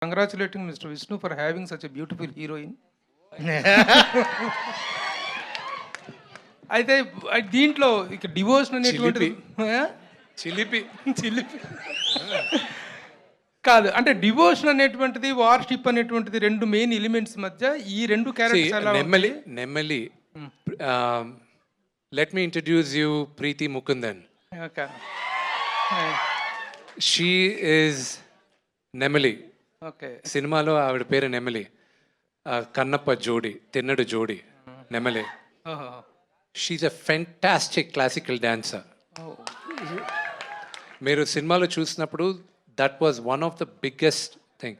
Congratulating Mr. Vishnu for having such a beautiful heroine. అయితే దీంట్లో ఇక డివోషన్ అనేటువంటిది చిలిపి చిలిపి కాదు, అంటే డివోషన్ అనేటువంటిది వార్షిప్ అనేటువంటిది రెండు మెయిన్ ఎలిమెంట్స్ మధ్య ఈ రెండు క్యారెక్టర్స్ ఎలా నెమ్మలి let me introduce you Preeti Mukundan. She is Nemali. Okay, సినిమాలో ఆవిడ పేరు నెమలి. కన్నప్ప జోడి, తిన్నడు జోడి Nemali. She's a fantastic classical dancer. మీరు సినిమాలో చూసినప్పుడు that was one of the biggest thing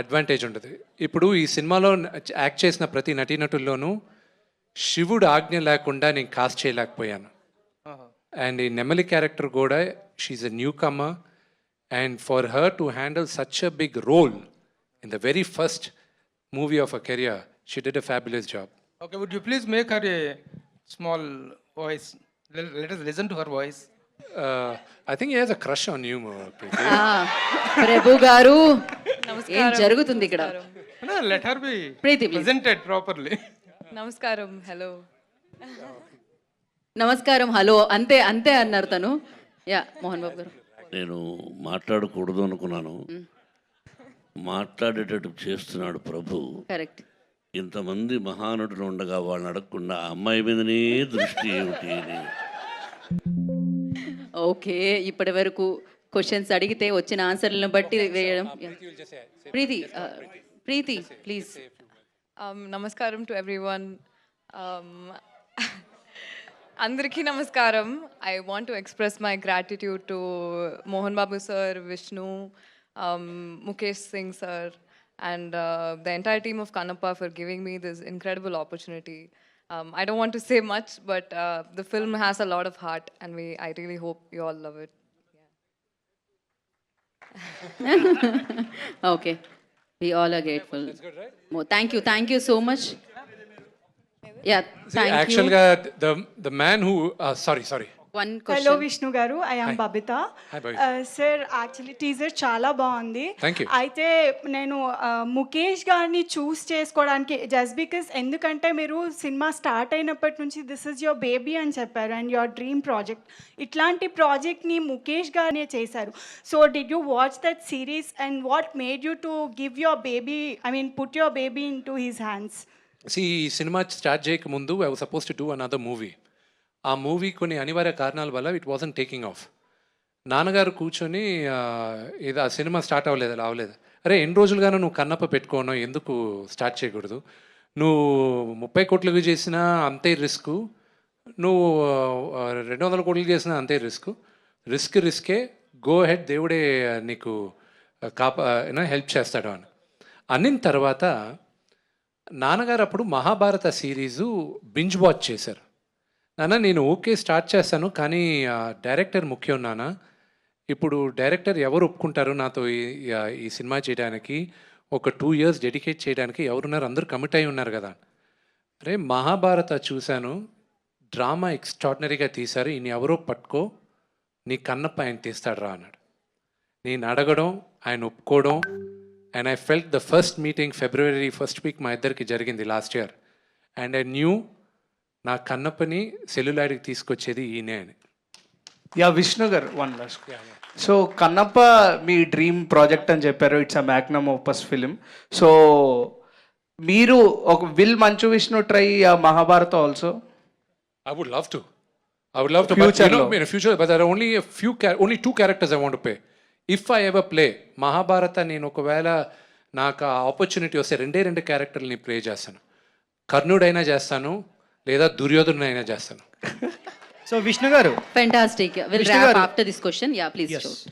advantage ఉంటుంది. ఇప్పుడు ఈ సినిమాలో యాక్ట్ చేసిన ప్రతి నటీనటుల్లోనూ శివుడు ఆజ్ఞ లేకుండా నేను కాస్ట్ చేయలేకపోయాను. అండ్ ఈ నెమలి క్యారెక్టర్ కూడా she a newcomer, and for her to handle such a big role in the very first movie of a career, she did a fabulous job. Okay, would you please make her a small voice? Let us listen to her voice. I think he has a crush on you, Preeti. ప్రభు గారు ఏం జరుగుతుంది ఇక్కడ? No, let her be Preeti, please. presented properly. నమస్కారం, hello. నమస్కారం, hello, అంతే అంతే అన్నారు తను. యా, మోహన్ బాబు గారు. నేను మాట్లాడకూడదు అనుకున్నాను, మాట్లాడేటట్టు చేస్తున్నాడు ప్రభు. కరెక్ట్. ఇంతమంది మహానటులు ఉండగా వాళ్ళని అడగకుండా ఆ అమ్మాయి మీదనే దృష్టి ఏమిటి అని. ఓకే, ఇప్పటి వరకు క్వశ్చన్స్ అడిగితే వచ్చిన ఆన్సర్లను బట్టి వేయడం. ప్రీతి, ప్రీతి ప్లీజ్. నమస్కారం టు ఎవ్రీవన్. అందరికీ నమస్కారం. I want to express my gratitude to Mohan Babu sir, Vishnu, Mukesh Singh sir, and the entire team of Kannappa for giving me this incredible opportunity. I don't want to say much, but the film has a lot of heart, and I really hope you all love it. Okay, we all are grateful. Thank you so much. Yeah, thank you. Actually, the man who sorry. One hello question. Vishnu garu, I am Babita. Hi, Babita. Sir, actually teaser చాలా బాగుంది. Thank you. అయితే నేను ముఖేష్ గారిని చూస్ చేసుకోవడానికి just because, ఎందుకంటే మీరు cinema start అయినప్పటి నుంచి దిస్ ఇస్ యువర్ బేబీ అని చెప్పారు అండ్ యువర్ డ్రీమ్ ప్రాజెక్ట్. ఇట్లాంటి ప్రాజెక్ట్ని ముఖేష్ గారినే చేశారు. So did you watch that series and what made you to give your baby, put your baby in to his hands? ఈ cinema start చేయక ముందు I was suppose to do another movie. ఆ movie కొన్ని అనివార్య కారణాల వల్ల it wasn't taking of. నాన్నగారు కూర్చొని ఇది ఆ సినిమా స్టార్ట్ అవ్వలేదు. అరే, ఎన్ని రోజులుగానో నువ్వు కన్నప్ప పెట్టుకోను, ఎందుకు స్టార్ట్ చేయకూడదు? నువ్వు 30 కోట్లకు చేసినా అంతే రిస్క్, నువ్వు 200 కోట్లు చేసినా అంతే రిస్కే, గో హెడ్, దేవుడే నీకు హెల్ప్ చేస్తాడు అని అన్నిన తర్వాత నాన్నగారు అప్పుడు మహాభారత సిరీసు బింజ్ వాచ్ చేశారు. నాన్న, నేను ఓకే స్టార్ట్ చేస్తాను, కానీ డైరెక్టర్ ముఖ్యం నాన్న. ఇప్పుడు డైరెక్టర్ ఎవరు ఒప్పుకుంటారు నాతో ఈ సినిమా చేయడానికి, ఒక 2 years డెడికేట్ చేయడానికి ఎవరున్నారు? అందరూ కమిట్ అయి ఉన్నారు కదా. అరే, మహాభారత చూశాను, డ్రామా ఎక్స్ట్రాడినరీగా తీశారు, ఈయన ఎవరో పట్టుకో, నీ కన్నప్ప ఆయన తీస్తాడు రా అన్నాడు. నేను అడగడం, ఆయన ఒప్పుకోవడం, and I felt the first meeting February 1st week మా ఇద్దరికి జరిగింది last year. And I knew నా కన్నప్పని సెల్యులాయిడ్కి తీసుకొచ్చేది ఈయనే అని. యా, విష్ణు గారు, వన్ లాస్ట్. సో కన్నప్ప మీ డ్రీమ్ ప్రాజెక్ట్ అని చెప్పారు, it's a Magnum opus film. So మీరు ఒక will Manchu Vishnu try Mahabharata also? I would love to. Future but, lo. in future, but there are only 2 characters I want to play. If I ever play Mahabharata, నేను ఒకవేళ నాకు opportunity వస్తే 2 క్యారెక్టర్ని play చేస్తాను. కర్ణుడైనా చేస్తాను, లేదా దుర్యోధనుడైనా చేస్తాను. సో విష్ణు గారు, Fantastic. We'll Vishnu wrap garu. after this question. Yeah, please. Yes. Show.